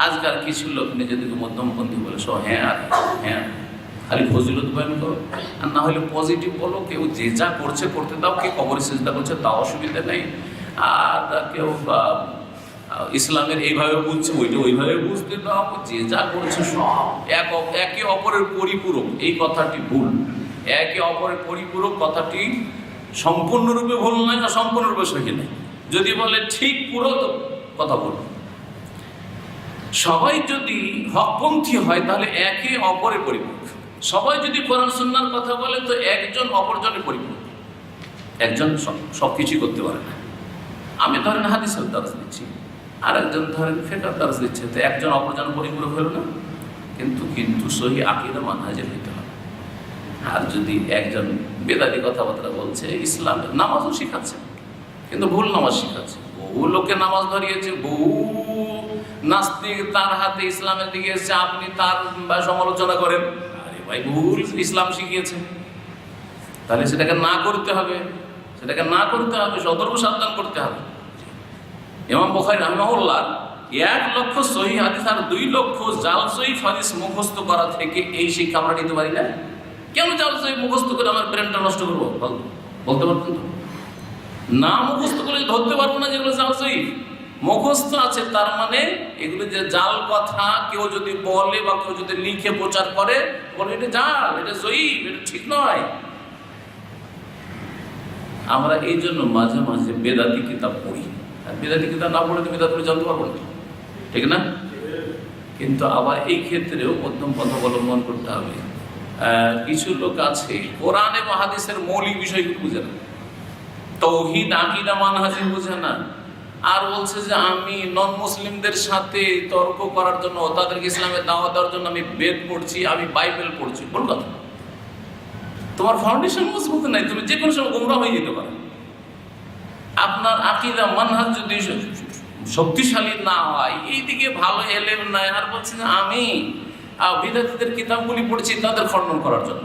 আজকাল কিছু লোক নিজেদেরকে মধ্যমপন্থী বলে সব হ্যাঁ আর হ্যাঁ, খালি ফজিলত বয়ান করো, আর না হলে পজিটিভ বলো। কেউ যে যা করছে করতে দাও, কে কবরে সিজদা করছে তাও অসুবিধা নেই। আর কেউ ইসলামের এইভাবে বুঝছে, ওইটা ওইভাবে বুঝতে দাও, যে যা করছে সব একে অপরের পরিপূরক। এই কথাটি ভুল। একে অপরের পরিপূরক কথাটি সম্পূর্ণরূপে ভুল নয়, না সম্পূর্ণরূপে সহি নেই। যদি বলে ঠিক পুরো, তো কথা বলবো। সবাই যদি হকপন্থী হয় তাহলে একে অপরের পরিপূরক। সবাই যদি কোরআন সুন্নাহর কথা বলে তো একজন অপরজনের পরিপূরক। একজন সবকিছু করতে পারে না। আমি ধরেন হাদিসের দরজ দিচ্ছি, আর একজন ধরেন ফিকহের দরজ দিচ্ছে, তো একজন অপরজন পরিপূরক হলো না। কিন্তু সহি আকীদা মানহাজের হইতে হবে। আর যদি একজন বেদাতি কথাবার্তা বলছে, ইসলামের নামাজও শিখাচ্ছে কিন্তু ভুল নামাজ শিখাচ্ছে, বহু লোকে নামাজ ধরিয়েছে, বহু নাস্তিক তার হাতে ইসলামের দিকে এসেছে, আপনি তার সমালোচনা করেন, আরে ভাই ভুল ইসলাম শিখিয়েছে। তাহলে সেটাকে না করতে হবে, সেটাকে না করতে হবে, সতর্ক সাবধান করতে হবে। ইমাম বুখারী রাহিমাহুল্লাহ 1 লক্ষ সহিহ হাদিস আর 2 লক্ষ জাল সহিহ হাদিস মুখস্থ করা থেকে এই শিক্ষা আমরা নিতে পারি না। কেন জাল সহিহ মুখস্থ করে আমার ব্রেনটা নষ্ট করবো? বলতে পারতেন তো না, মুখস্থ করে ধরতে পারবো না যেগুলো জাল সহিহ। মুখস্থ আছে তার মানে এগুলো যে জাল কথা কেউ যদি বলে বা কেউ যদি লিখে প্রচার করে, বলে এটা জাল, এটা সহিহ, এটা ঠিক নয়। আমরা এই জন্য মাঝে মাঝে বেদাতি কিতাব পড়ি। আর বেদাতি কিতাব না পড়লে তো বেদাত করে জানতে পারবো না, ঠিক না? কিন্তু আবার এই ক্ষেত্রেও মধ্যম পথ অবলম্বন করতে হবে। কিছু লোক আছে কোরআন এবং হাদিসের মৌলিক বিষয়গুলো বুঝে না, তাওহীদ আকীদা মানহাজ বুঝে না, আর বলছে যে আমি নন মুসলিমদের সাথে তর্ক করার জন্য, তাদেরকে ইসলামের দাওয়াত দেওয়ার জন্য আমি বেদ পড়ছি, আমি বাইবেল পড়ছি। ভুল কথা। তোমার ফাউন্ডেশন মজবুত নাই, তুমি যে কোনো সময় গোমরাহ হয়ে যেতে পারো। আপনার আকীদা মানহাজ যদি শক্তিশালী না হয়, এইদিকে ভালো এলেম নাই, আর বলছে যে আমি বিদাতীদের কিতাবগুলি পড়ছি তাদের খণ্ডন করার জন্য।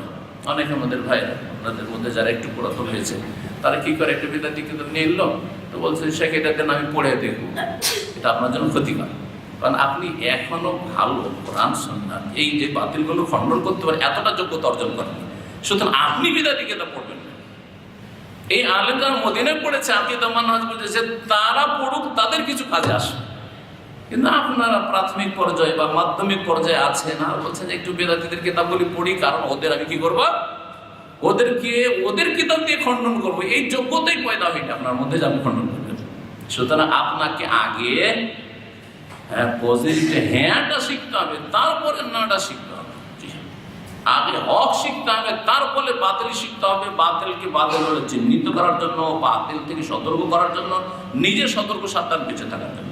অনেক আমাদের ভাই আপনাদের মধ্যে যারা একটু পুরাতন হয়েছে, তারা কি করে, একটা বিদাতী কিতাব নিয়ে এলো, তো বলছে শেখ এটা দেন আমি পড়ে দেখবো। এটা আপনার জন্য ক্ষতিকর, কারণ আপনি এখনো ভালো কোরআন সুন্নাহ এই যে বাতিলগুলো খণ্ডন করতে পারেন, এতটা যোগ্যতা অর্জন করেন। সুতরাং আপনি বিদাতী কিতাব পড়বেন না। এই আলেমরা মদিনায় পড়েছে, আকীদা মানহাজ বুঝেছে, তারা পড়ুক, তাদের কিছু কাজে আসে। কিন্তু আপনারা প্রাথমিক পর্যায়ে বা মাধ্যমিক পর্যায়ে আছেন, আর বলছেন যে একটু বেদাতীদের কিতাবগুলি পড়ি, কারণ ওদের আমি কি করবো, ওদের কিতাব দিয়ে খণ্ডন করবো। এই যোগ্যতাই পয়দা হয়নি আপনার মধ্যে যে আপনি খণ্ডন করবেন। সুতরাং আপনাকে আগে পজিটিভ হ্যাঁটা শিখতে হবে, তারপরে নাটা শিখতে হবে। আগে হক শিখতে হবে, তারপরে বাতিল শিখতে হবে। বাতিলকে বাতিল বলে চিহ্নিত করার জন্য, বাতিল থেকে সতর্ক করার জন্য, নিজের সতর্ক সাবধান বেঁচে থাকার জন্য।